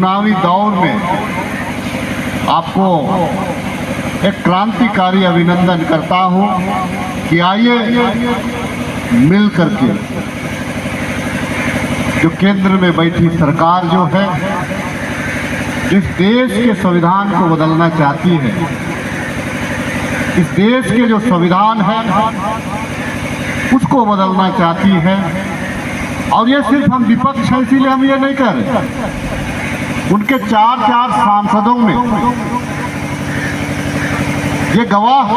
चुनावी दौर में आपको एक क्रांतिकारी अभिनंदन करता हूं कि आइए मिल करके जो केंद्र में बैठी सरकार जो है, इस देश के संविधान को बदलना चाहती है। इस देश के जो संविधान है उसको बदलना चाहती है। और ये सिर्फ हम विपक्ष है इसीलिए हम ये नहीं कर रहे। उनके चार सांसदों में ये गवाह,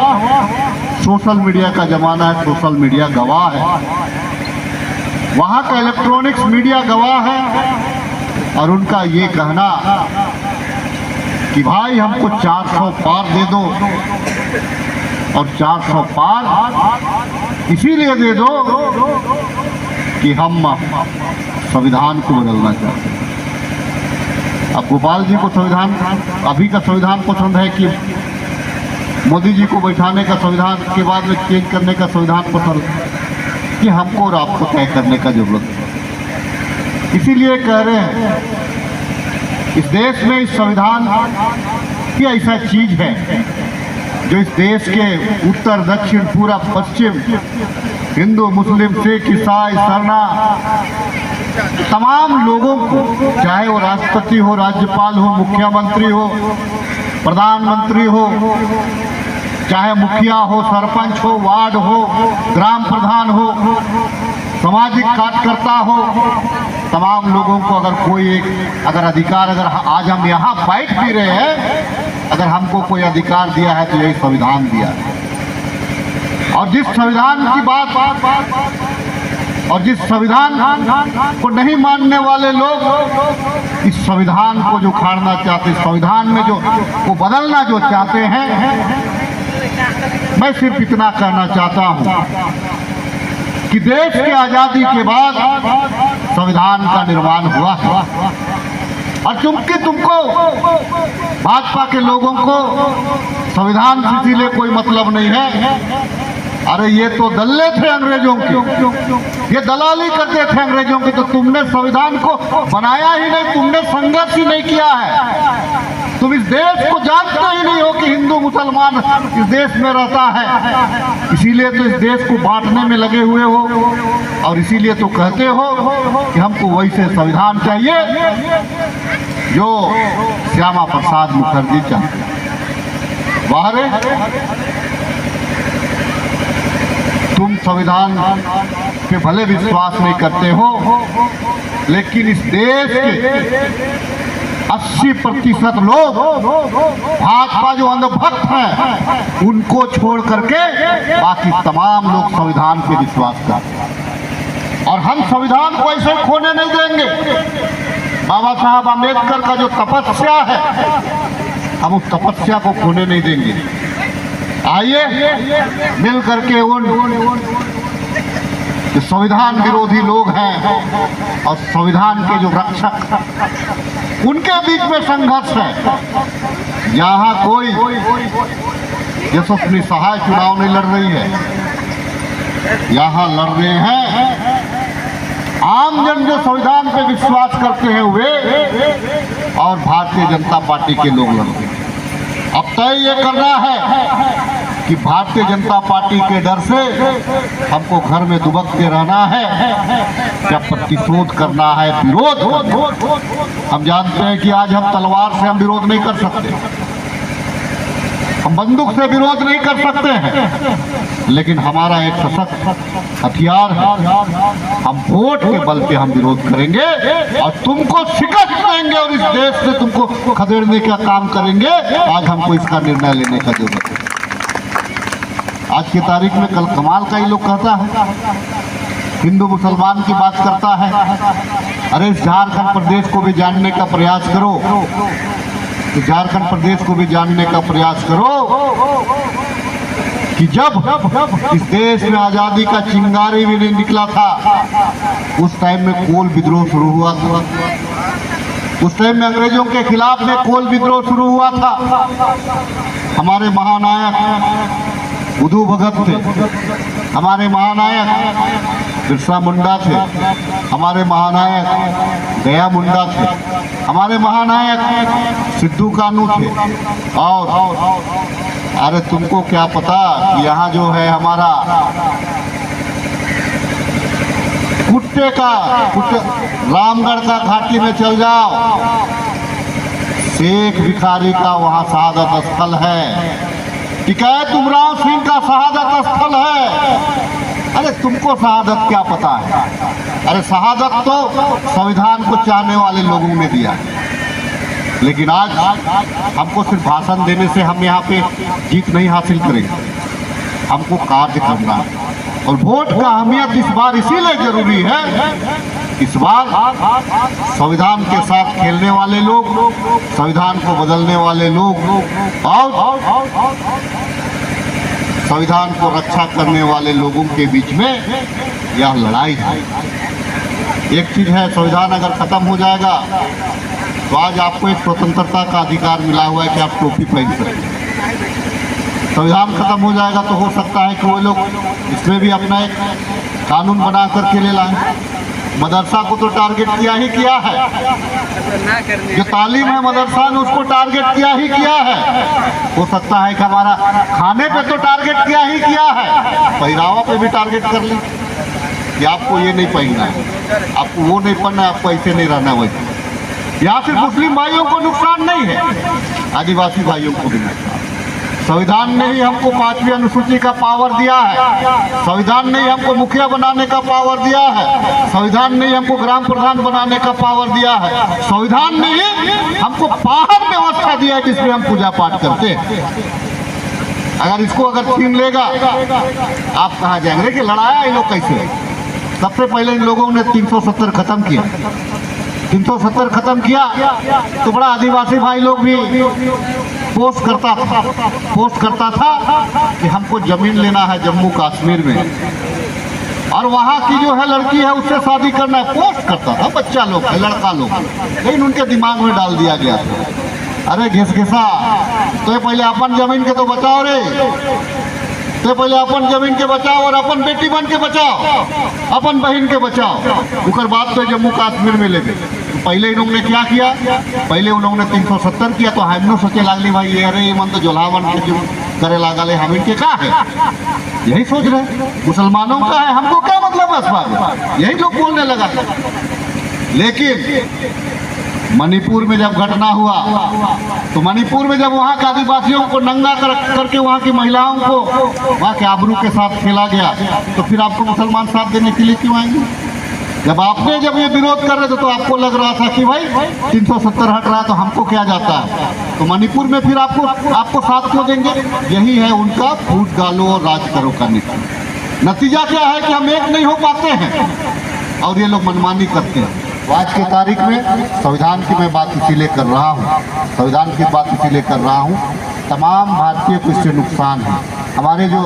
सोशल मीडिया का जमाना है, सोशल मीडिया गवाह है, वहाँ का इलेक्ट्रॉनिक्स मीडिया गवाह है। और उनका ये कहना कि भाई हमको 400 पार दे दो, और 400 पार इसीलिए दे दो कि हम संविधान को बदलना चाहते हैं। अब गोपाल जी को संविधान, अभी का संविधान पसंद है कि मोदी जी को बैठाने का संविधान के बाद में चेंज करने का संविधान पसंद है, कि हमको और आपको तय करने का जरूरत है। इसीलिए कह रहे हैं इस देश में इस संविधान की ऐसा चीज है जो इस देश के उत्तर दक्षिण पूरा पश्चिम, हिंदू मुस्लिम सिख ईसाई सरना, तमाम लोगों को, चाहे वो राष्ट्रपति हो, राज्यपाल हो, मुख्यमंत्री हो, प्रधानमंत्री हो, चाहे मुखिया हो, सरपंच हो, वार्ड हो, ग्राम प्रधान हो, सामाजिक कार्यकर्ता हो, तमाम लोगों को अगर कोई एक अधिकार, अगर आज हम यहाँ बैठ भी रहे हैं, अगर हमको कोई अधिकार दिया है तो यही संविधान दिया है। और जिस संविधान की और जिस संविधान को नहीं मानने वाले लोग इस संविधान को जो उखाड़ना चाहते, संविधान में जो वो बदलना जो चाहते हैं, मैं सिर्फ इतना कहना चाहता हूं कि देश की आजादी के बाद संविधान का निर्माण हुआ है। और चूंकि तुमको भाजपा के लोगों को संविधान से इसीलिए कोई मतलब नहीं है, अरे ये तो दल्ले थे अंग्रेजों के, ये दलाली करते थे अंग्रेजों की, तो तुमने संविधान को बनाया ही नहीं, तुमने संघर्ष ही नहीं किया है। तुम इस देश को जानते ही नहीं हो कि हिंदू मुसलमान इस देश में रहता है, इसीलिए तो इस देश को बांटने में लगे हुए हो। और इसीलिए तो कहते हो कि हमको वैसे संविधान चाहिए जो श्यामा प्रसाद मुखर्जी चाहते। बाहरे तुम संविधान पे भले विश्वास नहीं करते हो, लेकिन इस देश के 80% लोग भाजपा जो अंधभक्त हैं उनको छोड़ करके बाकी तमाम लोग संविधान पे विश्वास करते हैं। और हम संविधान को ऐसे खोने नहीं देंगे। बाबा साहब अम्बेडकर का जो तपस्या है, हम उस तपस्या को खोने नहीं देंगे। आइए मिल करके उन संविधान विरोधी लोग हैं और संविधान के जो रक्षक, उनके बीच में संघर्ष है। यहाँ कोई यशस्वी सहाय चुनाव नहीं लड़ रही है, यहाँ लड़ रहे हैं आम जन जो संविधान पे विश्वास करते हैं वे, और भारतीय जनता पार्टी के लोग लड़ रहे हैं। अब तय ये करना है कि भारतीय जनता पार्टी के डर से हमको घर में दुबक के रहना है, क्या प्रतिशोध करना है, विरोध। हम जानते हैं कि आज हम तलवार से हम विरोध नहीं कर सकते, हम बंदूक से विरोध नहीं कर सकते हैं, लेकिन हमारा एक सशक्त हथियार है, हम वोट के बल पे हम विरोध करेंगे और तुमको शिकस्त देंगे और इस देश से तुमको खदेड़ने का काम करेंगे। आज हमको इसका निर्णय लेने का जरूरत है। आज की तारीख में कल कमाल का ही लोग कहता है, हिंदू मुसलमान की बात करता है। अरे झारखंड प्रदेश को भी जानने का प्रयास करो, तो झारखंड प्रदेश को भी जानने का प्रयास करो कि जब इस देश में आज़ादी का चिंगारी भी नहीं निकला था, उस टाइम में कोल विद्रोह शुरू हुआ था। उस टाइम में अंग्रेजों के खिलाफ में कोल विद्रोह शुरू हुआ था। हमारे महानायक बुद्धू भगत थे, हमारे महानायक बिरसा मुंडा थे, हमारे महानायक दया मुंडा थे, हमारे महानायक सिद्धू कानू थे। और अरे तुमको क्या पता कि यहाँ जो है हमारा कुट्टे रामगढ़ का घाटी में चल जाओ, शेख भिखारी का वहाँ शहादत स्थल है, टिकैत उमराव सिंह का शहादत स्थल है। अरे तुमको शहादत क्या पता है? अरे शहादत तो संविधान को चाहने वाले लोगों ने दिया है, लेकिन आज हमको सिर्फ भाषण देने से हम यहाँ पे जीत नहीं हासिल करेंगे, हमको कार्य करना है। और वोट का अहमियत इस बार इसीलिए जरूरी है, इस बार संविधान के साथ खेलने वाले लोग, संविधान को बदलने वाले लोग और संविधान को रक्षा करने वाले लोगों के बीच में यह लड़ाई है। एक चीज है, संविधान अगर खत्म हो जाएगा तो आज आपको एक स्वतंत्रता का अधिकार मिला हुआ है कि आप टोपी पहन सकते। संविधान खत्म हो जाएगा तो हो सकता है कि वो लोग इसमें भी अपना एक कानून बना करके ले लाएं। मदरसा को तो टारगेट किया ही किया है, जो तालीम है मदरसा ने उसको टारगेट किया ही किया है। हो सकता है कि हमारा खाने पे तो टारगेट किया ही किया है, पहरावा पे भी टारगेट कर ले कि आपको ये नहीं पहनना है, आपको वो नहीं पहनना है, आपको ऐसे नहीं रहना। वैसे यहाँ सिर्फ मुस्लिम भाइयों को नुकसान नहीं है, आदिवासी भाइयों को भी नुकसान। संविधान ने ही हमको 5वीं अनुसूची का पावर दिया है, संविधान ने ही हमको मुखिया बनाने का पावर दिया है, संविधान ने ही हमको ग्राम प्रधान बनाने का पावर दिया है, संविधान ने ही हमको पावन व्यवस्था दिया है जिसमें हम पूजा पाठ करते हैं। अगर इसको छीन लेगा आप कहाँ जाएंगे? कि लड़ाया ये लोग कैसे? सबसे पहले इन लोगों ने 370 खत्म किया, 370 खत्म किया तो बड़ा आदिवासी भाई लोग भी पोस्ट करता था कि हमको जमीन लेना है जम्मू कश्मीर में और वहाँ की जो है लड़की है उससे शादी करना है। पोस्ट करता था, बच्चा लोग है, लड़का लोग, लेकिन उनके दिमाग में डाल दिया गया था, अरे घिसघिसा तो पहले अपन जमीन के तो बचाओ रे, तो पहले अपन जमीन के बचाओ और अपन बेटी बन के बचाओ, अपन बहन के बचाओ, उसके बाद तो जम्मू कश्मीर में ले गए। तो पहले इन्होंने क्या किया? पहले उन्होंने 370 किया तो हम सोचे लागली भाई ये अरे ये मन तो जोलावन करे लागल है, हम इनके क्या है यही सोच रहे, मुसलमानों का है, हमको क्या मतलब है इस बात, यही लोग बोलने लगा। लेकिन मणिपुर में जब घटना हुआ तो मणिपुर में जब वहाँ के आदिवासियों को नंगा करके वहाँ की महिलाओं को वहाँ के आबरू के साथ खेला गया तो फिर आपको मुसलमान साथ देने के लिए क्यों आएंगे? जब ये विरोध कर रहे थे तो आपको लग रहा था कि भाई 370 हट रहा है तो हमको क्या जाता है, तो मणिपुर में फिर आपको साथ क्यों देंगे? यही है उनका फूट डालो और राज करो का नतीजा क्या है कि हम एक नहीं हो पाते हैं और ये लोग मनमानी करते हैं। आज की तारीख में संविधान की मैं बात इसीलिए कर रहा हूँ, संविधान की बात इसीलिए कर रहा हूँ, तमाम भारतीय को इससे नुकसान है। हमारे जो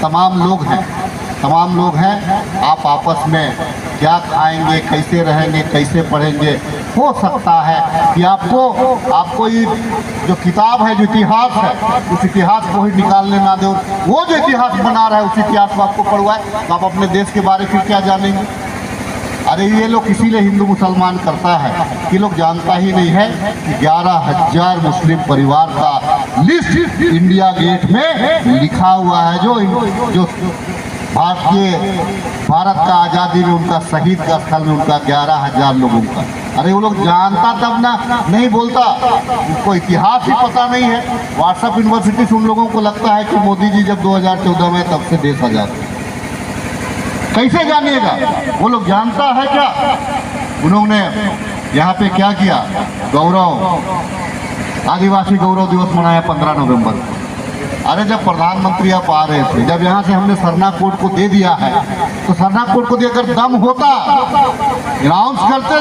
तमाम लोग हैं आप आपस में क्या खाएंगे, कैसे रहेंगे, कैसे पढ़ेंगे? हो सकता है कि आपको ये जो किताब है, जो इतिहास है, उस इतिहास को ही निकालने ना दो। वो जो इतिहास बना रहा है उस इतिहास को आपको पढ़वाए तो आप अपने देश के बारे में क्या जानेंगे? अरे ये लोग इसीलिए हिंदू मुसलमान करता है कि लोग जानता ही नहीं है कि 11,000 मुस्लिम परिवार का लिस्ट इंडिया गेट में लिखा हुआ है, जो भारत का आज़ादी में उनका शहीद का स्थल में उनका 11,000 लोगों का। अरे वो लोग जानता तब ना नहीं बोलता, उनको इतिहास ही पता नहीं है। व्हाट्सएप यूनिवर्सिटी से उन लोगों को लगता है कि मोदी जी जब 2014 में तब से देश आज़ाद, कैसे जानिएगा? वो लोग जानता है क्या? उन्होंने यहाँ पे क्या किया? आदिवासी गौरव दिवस मनाया 15 नवंबर को। अरे जब प्रधानमंत्री आप आ रहे थे, जब यहाँ से हमने सरना कोड को दे दिया है तो सरना कोड को देकर दम होता अनाउंस करते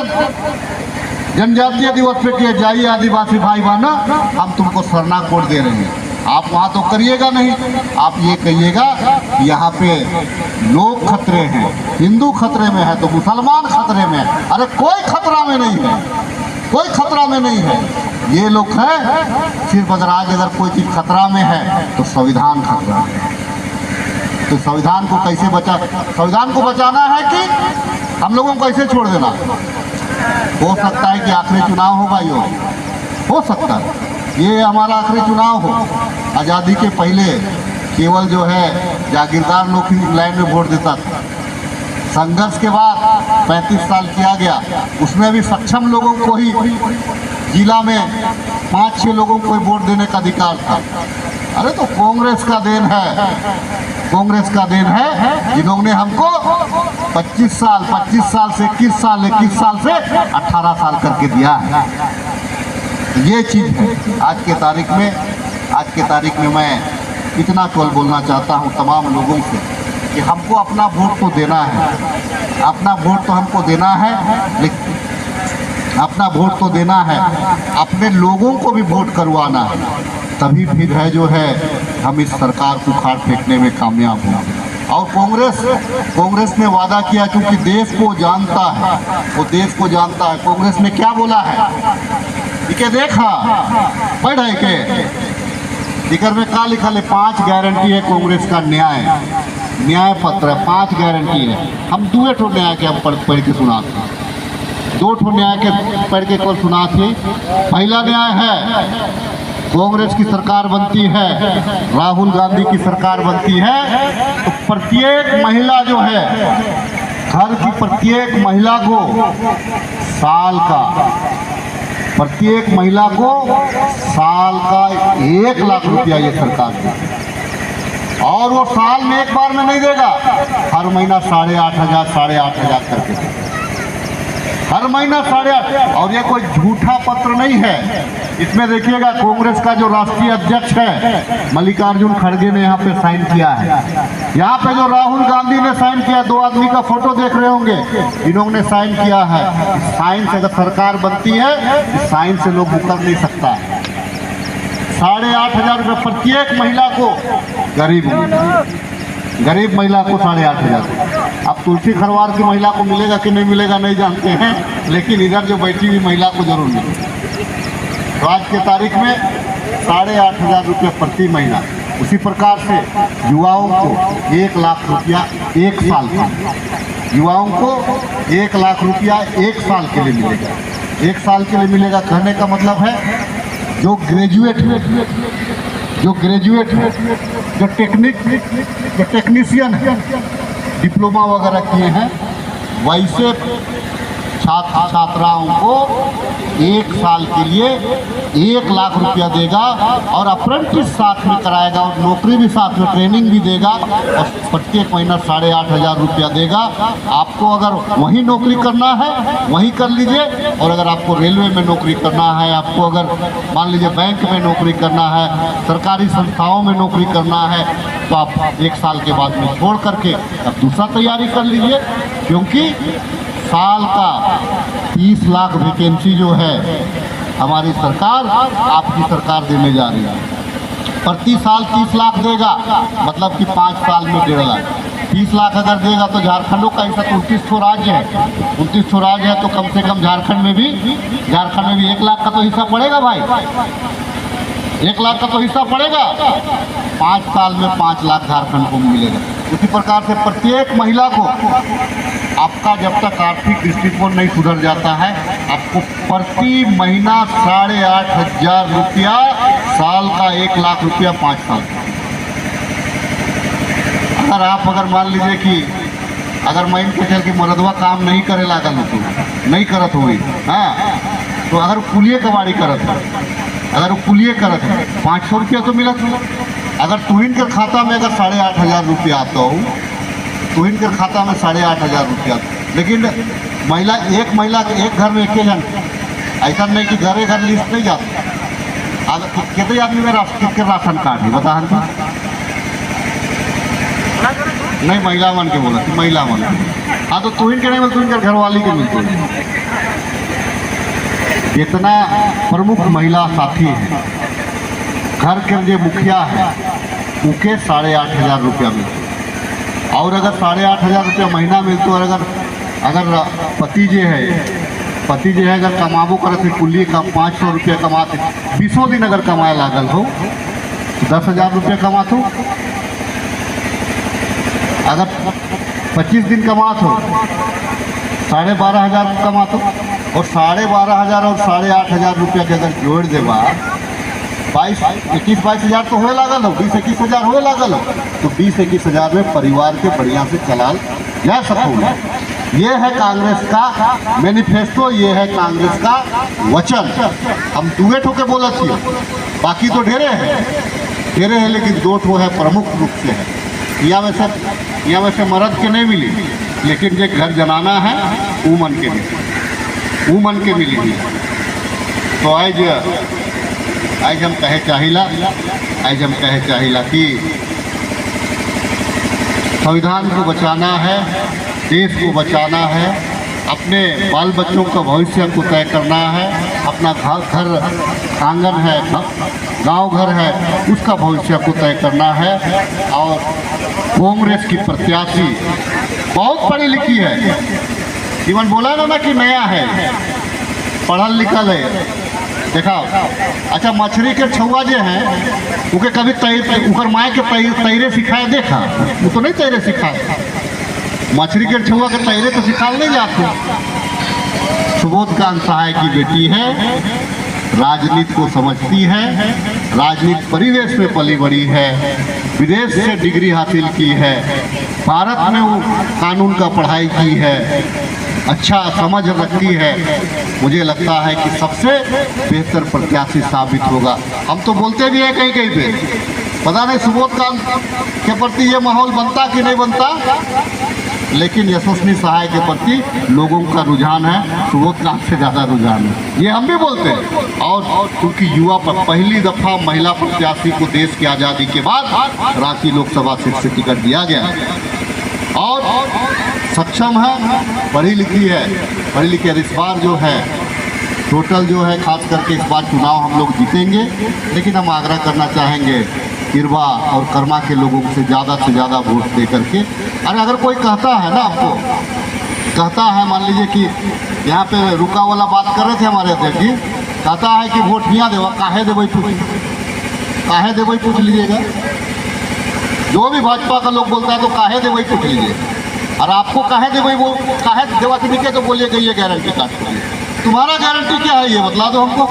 जनजातीय दिवस पे किए जाइए आदिवासी भाई बहना हम तुमको सरना कोड दे रहे हैं। आप वहाँ तो करिएगा नहीं, आप ये कहिएगा कि यहाँ पे लोग खतरे हैं, हिंदू खतरे में है तो मुसलमान खतरे में है। अरे कोई खतरा में नहीं है, कोई खतरा में नहीं है। ये लोग हैं सिर्फ आज अगर कोई चीज़ खतरा में है तो संविधान खतरा में है। तो संविधान को कैसे संविधान को बचाना है कि हम लोगों को कैसे छोड़ देना? हो सकता है कि आखिरी चुनाव हो भाई, हो सकता है ये हमारा आखिरी चुनाव हो। आज़ादी के पहले केवल जो है जागीरदार लोग ही लाइन में वोट देता था। संघर्ष के बाद 35 साल किया गया, उसमें भी सक्षम लोगों को ही जिला में 5-6 लोगों को वोट देने का अधिकार था। अरे तो कांग्रेस का देन है, कांग्रेस का देन है जिन्होंने हमको 25 साल से 21 साल 21 साल से 18 साल करके दिया है। ये चीज़ है आज के तारीख में मैं इतना केवल बोलना चाहता हूँ तमाम लोगों से कि हमको अपना वोट तो देना है, अपना वोट तो हमको देना है, लेकिन अपना वोट तो देना है, अपने लोगों को भी वोट करवाना है, तभी फिर है जो है हम इस सरकार को उखाड़ फेंकने में कामयाब होंगे। और कांग्रेस ने वादा किया, क्योंकि देश को जानता है, वो देश को जानता है। कांग्रेस ने क्या बोला है कि देखा पढ़े के इकर में का लिखा है 5 गारंटी है कांग्रेस का न्याय पत्र है, 5 गारंटी है। हम 2 ठो न्याय के हम पढ़ के सुनाते, 2 ठो न्याय के पढ़ के कल सुनाते। पहला न्याय है कांग्रेस की सरकार बनती है, राहुल गांधी की सरकार बनती है, तो प्रत्येक महिला जो है घर की प्रत्येक महिला को साल का 1 लाख रुपया ये सरकार देगी। और वो साल में एक बार में नहीं देगा, हर महीना 8,500 करके, हर महीना 8,500। और ये कोई झूठा पत्र नहीं है। इसमें देखिएगा कांग्रेस का जो राष्ट्रीय अध्यक्ष है मल्लिकार्जुन खड़गे ने यहाँ पे साइन किया है, यहाँ पे जो राहुल गांधी ने साइन किया, 2 आदमी का फोटो देख रहे होंगे, इन्होंने साइन किया है। साइन से अगर सरकार बनती है, साइन से लोग मुकर नहीं सकता है। 8,500 रुपये प्रत्येक महिला को, गरीब महिला को 8,500। अब तुलसी खरवार की महिला को मिलेगा कि नहीं मिलेगा नहीं जानते हैं, लेकिन इधर जो बैठी हुई महिला को जरूर मिलेगा। तो आज के तारीख में 8,500 रुपये प्रति महीना। उसी प्रकार से युवाओं को 1 लाख रुपया 1 साल का, युवाओं को 1 लाख रुपया 1 साल के लिए मिलेगा। 1 साल के लिए मिलेगा कहने का मतलब है जो ग्रेजुएट है, जो टेक्नीशियन है, डिप्लोमा वगैरह किए हैं, वैसे छात्राओं को 1 साल के लिए 1 लाख रुपया देगा। और अप्रेंटिस साथ में कराएगा और नौकरी भी साथ में, ट्रेनिंग भी देगा, और प्रत्येक महीना 8,500 रुपया देगा। आपको अगर वहीं नौकरी करना है वहीं कर लीजिए, और अगर आपको रेलवे में नौकरी करना है, आपको अगर मान लीजिए बैंक में नौकरी करना है, सरकारी संस्थाओं में नौकरी करना है, तो आप 1 साल के बाद में छोड़ करके अब दूसरा तैयारी कर लीजिए। क्योंकि साल का 30 लाख वैकेंसी जो है हमारी सरकार, आपकी सरकार देने जा रही है। प्रति साल 30 लाख देगा, मतलब कि 5 साल में 1.5 लाख। 30 लाख अगर देगा तो झारखंडों का ऐसा 29 ठो राज्य है, 29 ठो राज्य है, तो कम से कम झारखंड में भी 1 लाख का तो हिस्सा पड़ेगा भाई, 1 लाख का तो हिस्सा पड़ेगा। 5 साल में 5 लाख झारखंड को मिलेगा। उसी प्रकार से प्रत्येक महिला को, आपका जब तक आर्थिक दृष्टिकोण नहीं सुधर जाता है, आपको प्रति महीना 8,500 रुपया, साल का 1 लाख रुपया 5 साल। अगर मान लीजिए कि अगर मैं इनके चल के मरदवा काम नहीं करे लागल हो, नहीं करत हुई, हाँ, तो अगर कुलिए कबाड़ी करत है, अगर वो कुलिए करत है 500 रुपया तो मिलत है। अगर तुहिन के खाता में अगर 8,500 रुपया आता हो, तुहिन के खाता में 8,500 रुपया, लेकिन एक महिला के एक घर में 1 जन, ऐसा नहीं कि घरे घर लिस्ट नहीं जाता। कितने आदमी में राशन कार्ड है बता हम नहीं, महिला मन के बोला, महिला मन। हाँ, तो तुहिन के नहीं बोलते, तुहिन के घरवाली के मिलते हैं। जितना प्रमुख महिला साथी है, घर के जो मुखिया है, उनके 8,500 रुपया मिलते। और अगर 8,500 रुपया महीना मिलते, और अगर पति जो है अगर कमाबो करते कुल्ली का 500 रुपया कमाते, 20 दिन अगर कमाए लागल हो, तो 10,000 रुपया कमाते। अगर 25 दिन कमात हो 12,500 कमात हो और 12,500 और 8,500 रुपया के अगर जोड़ देवा 21-22 तो होए लागल हो, 20-21 होए लागल हो, तो 20-21 में परिवार के बढ़िया से चलाल जा सकूँगा। ये है कांग्रेस का मैनिफेस्टो, ये है कांग्रेस का वचन। हम दुए ठोके बोला थी, बाकी तो ढेरे हैं, लेकिन दो ठो है प्रमुख रूप से है। यहाँ में से मर्द के नहीं मिली, लेकिन जो घर जनाना है ऊमन के मिली। तो आज हम कहे चाहिला कि संविधान को बचाना है, देश को बचाना है, अपने बाल बच्चों का भविष्य को तय करना है, अपना घर आंगन है, गांव घर है, उसका भविष्य को तय करना है। और कांग्रेस की प्रत्याशी बहुत पढ़ी लिखी है, जीवन बोला ना कि नया है, पढ़ल लिखल है। देखा अच्छा, मछली के छुआ जो हैं उनके कभी उकर माए के तैरे सिखाए देखा? वो तो नहीं तैरे सिखाए। मछली के छुआ के तैरे तो सिखाल नहीं जाते। सुबोधकांत सहाय की बेटी है, राजनीति को समझती है, राजनीति परिवेश में पली बड़ी है, विदेश से डिग्री हासिल की है, भारत में वो कानून का पढ़ाई की है, अच्छा समझ रखती है। मुझे लगता है कि सबसे बेहतर प्रत्याशी साबित होगा। हम तो बोलते भी हैं कहीं पे, पता नहीं सुबोधकांत के प्रति ये माहौल बनता कि नहीं बनता, लेकिन यशस्वी सहाय के प्रति लोगों का रुझान है, सुबोधकांत से ज़्यादा रुझान है, ये हम भी बोलते हैं। और क्योंकि युवा पर पहली दफ़ा महिला प्रत्याशी को देश की आज़ादी के बाद रांची लोकसभा सीट से टिकट दिया गया और सक्षम है, पढ़ी लिखी है। इस बार जो है टोटल जो है, खास करके इस बार चुनाव हम लोग जीतेंगे, लेकिन हम आग्रह करना चाहेंगे इरवा और कर्मा के लोगों से ज़्यादा वोट दे करके। अरे अगर कोई कहता है ना, आपको कहता है, मान लीजिए कि यहाँ पे रुका वाला बात कर रहे थे हमारे अध्यक्ष जी, कहता है कि वोट यहाँ देवा, काहे देवई पूछ लीजिएगा। जो भी भाजपा का लोग बोलता है तो काहे देवई पूछ लीजिए। और आपको काहे देवई, वो काहे देवा के तो बोलिएगा ये गारंटी काट दीजिए। तुम्हारा गारंटी क्या है ये बतला दो हमको।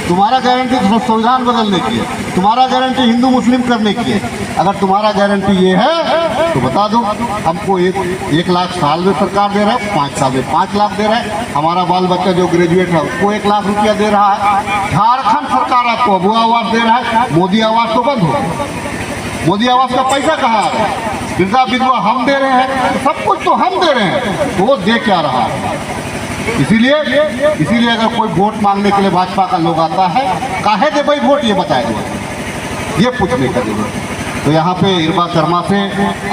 तुम्हारा गारंटी संविधान बदलने की है, तुम्हारा गारंटी हिंदू मुस्लिम करने की है। अगर तुम्हारा गारंटी ये है तो बता दो हमको। 1 लाख साल में सरकार दे रहा है, 5 साल में 5 लाख दे रहा है। हमारा बाल बच्चा जो ग्रेजुएट है उसको 1 लाख रुपया दे रहा है। झारखंड सरकार आपको अबुआ आवास दे रहा है, मोदी आवास तो बंद हो। मोदी आवास का पैसा कहाँ आ रहा है? वृद्धा विधवा हम दे रहे हैं, तो सब कुछ तो हम दे रहे हैं, तो वो दे क्या रहा है? इसीलिए अगर कोई वोट मांगने के लिए भाजपा का लोग आता है, काहे दे भाई वोट, ये बताएगा, ये पूछने का जरूरत। तो यहाँ पे इरवा कर्मा से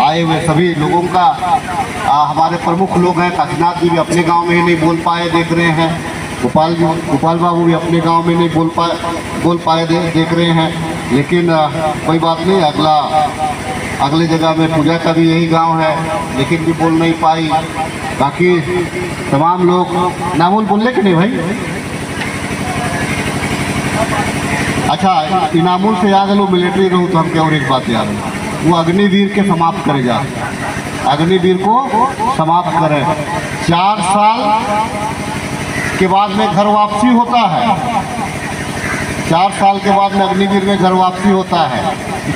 आए हुए सभी लोगों का हमारे प्रमुख लोग हैं। काशीनाथ जी भी अपने गांव में ही नहीं बोल पाए, देख रहे हैं। गोपाल बाबू भी अपने गांव में नहीं बोल पाए देख रहे हैं। लेकिन कोई बात नहीं, अगले जगह में पूजा का भी यही गांव है, लेकिन भी बोल नहीं पाई। बाकी तमाम लोग नामुल बोल कि नहीं भाई? अच्छा, इनामुल से याद है, लो मिलिट्री रहूँ तो हमके और एक बात याद है, वो अग्निवीर के समाप्त करे जा, अग्निवीर को समाप्त करें। 4 साल के बाद में घर वापसी होता है, 4 साल के बाद में अग्निवीर में घर वापसी होता है।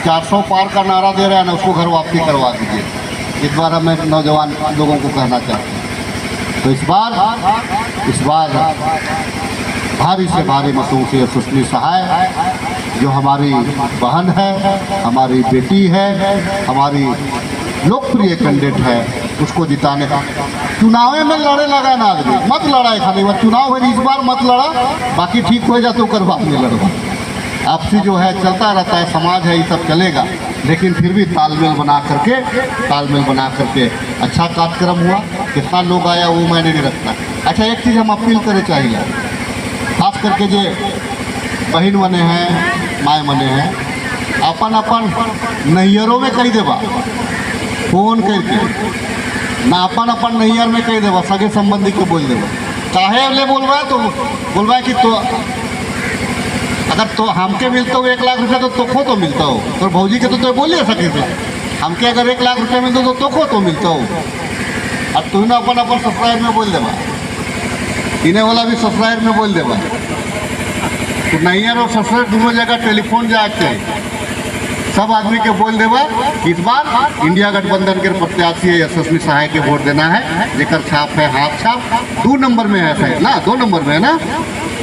400 पार का नारा दे रहा है ना, उसको घर वापसी करवा दीजिए। इस बार मैं नौजवान लोगों को कहना चाहता हूँ। तो इस बार भारी से भारी मतों से यशस्वी सहाय जो हमारी बहन है, हमारी बेटी है, हमारी लोकप्रिय कैंडिडेट है, उसको जिताने का। चुनाव में लड़े लगा ना आदमी, मत लड़ाए खाली बार चुनाव है, इस बार मत लड़ा, बाकी ठीक हो जाए तो कर बाद में लड़वा। आपसी जो है चलता रहता है, समाज है, ये सब चलेगा, लेकिन फिर भी तालमेल बना करके अच्छा कार्यक्रम हुआ। कितना लोग आया वो मैंने नहीं रखता। अच्छा, एक चीज़ हम अपील करे चाहिए, खास करके जो बहन बने हैं, माए बने हैं, अपन नैहरों में कही देवा, फोन करके ना अपन नैहर में कही देवा, सगे संबंधी को बोल देवा। चाहे ले बोल रहा है तो बोल रहा है कि तो अगर तो हमके मिलता हो 1 लाख रुपया तो तोखो तो मिलता हो, तो भौजी के तो बोलिए सके थे हमके अगर 1 लाख रुपये मिलते तो को तो मिलता हो। अब तू ना अपन सब्सक्राइब में बोल देवा, इन्हें वाला भी सब्सक्राइब में बोल देवा, तो नहीं है और सब्सक्राइब दोनों जगह टेलीफोन जाके सब आदमी के बोल देवा। इस बार इंडिया गठबंधन के प्रत्याशी यशस्वी सहाय के वोट देना है, जेकर छाप है हाथ छाप 2 नंबर में है शायद ना, 2 नंबर में है ना,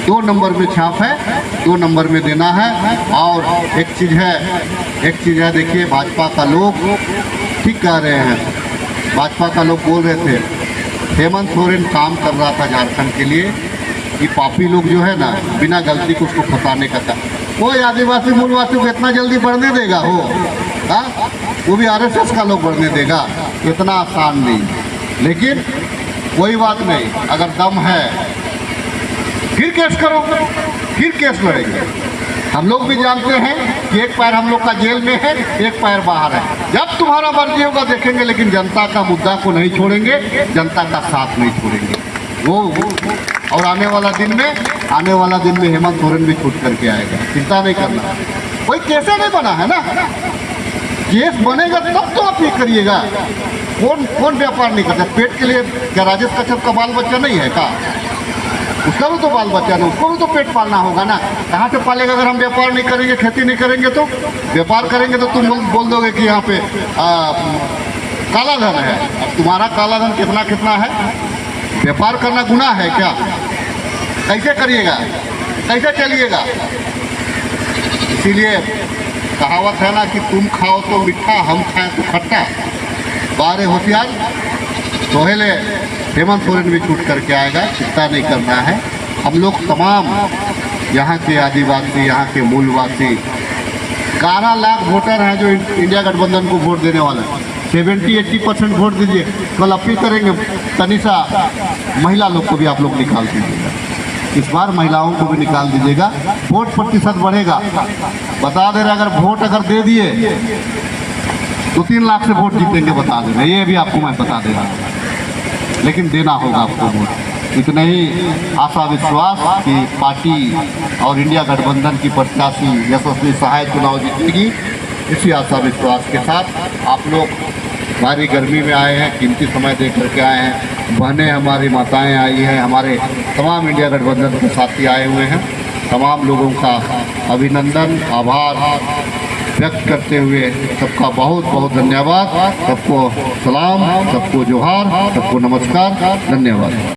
2 नंबर में छाप है, 2 नंबर में देना है। और एक चीज़ है देखिए, भाजपा का लोग ठीक कह रहे हैं, भाजपा का लोग बोल रहे थे हेमंत सोरेन काम कर रहा था झारखंड के लिए, कि पापी लोग जो है ना बिना गलती को उसको फंसाने का था। कोई आदिवासी मूलवासी को इतना जल्दी बढ़ने देगा हो? हाँ, वो भी आरएसएस का लोग बढ़ने देगा? इतना आसान नहीं। लेकिन कोई बात नहीं, अगर दम है फिर केस करो, फिर केस लड़ेंगे। हम लोग भी जानते हैं कि एक पैर हम लोग का जेल में है, एक पैर बाहर है। जब तुम्हारा मर्जी होगा देखेंगे, लेकिन जनता का मुद्दा को नहीं छोड़ेंगे, जनता का साथ नहीं छोड़ेंगे। वो और आने वाला दिन में हेमंत सोरेन भी छूट करके आएगा, चिंता नहीं करना। कोई केसे नहीं बना है ना, केस बनेगा तब तो आप ये करिएगा। कौन व्यापार नहीं करता? पेट के लिए क्या राजेश कश्यप का बाल बच्चा नहीं है का? उसका भी तो बाल बच्चा नहीं, उसको भी तो पेट पालना होगा ना। कहाँ से पालेगा? अगर हम व्यापार नहीं करेंगे, खेती नहीं करेंगे, तो व्यापार करेंगे तो तुम बोल दोगे कि यहाँ पे काला धन है। अब तुम्हारा काला धन कितना है? व्यापार करना गुनाह है क्या? कैसे करिएगा, कैसे चलिएगा? इसीलिए कहावत है ना कि तुम खाओ तो मीठा, हम खाएं तो खट्टा। बारे होशियार सोहेले हेमंत सोरेन भी छूट करके आएगा, चिंता नहीं करना है। हम लोग तमाम यहाँ के आदिवासी, यहाँ के मूलवासी 11 लाख वोटर हैं जो इंडिया गठबंधन को वोट देने वाले हैं। 70-80% वोट दीजिए। कल अपील करेंगे तनिषा महिला लोग को भी आप लोग निकाल दीजिएगा, इस बार महिलाओं को भी निकाल दीजिएगा, वोट प्रतिशत बढ़ेगा। बता दे रहे, अगर वोट दे दिए तो 3 लाख से वोट जीतेंगे, बता दे रहे, ये भी आपको मैं बता दे रहा। लेकिन देना होगा आपको वोट। इतना ही आशा विश्वास कि पार्टी और इंडिया गठबंधन की प्रत्याशी यशस्वी सहाय चुनाव जीतेगी, इसी आशा विश्वास के साथ आप लोग भारी गर्मी में आए हैं, कीमती समय दे करके आए हैं। बहनें हमारी माताएं आई हैं, हमारे तमाम इंडिया गठबंधन के साथी आए हुए हैं। तमाम लोगों का अभिनंदन, आभार व्यक्त करते हुए सबका बहुत बहुत धन्यवाद। सबको सलाम, सबको जोहार, सबको नमस्कार, धन्यवाद।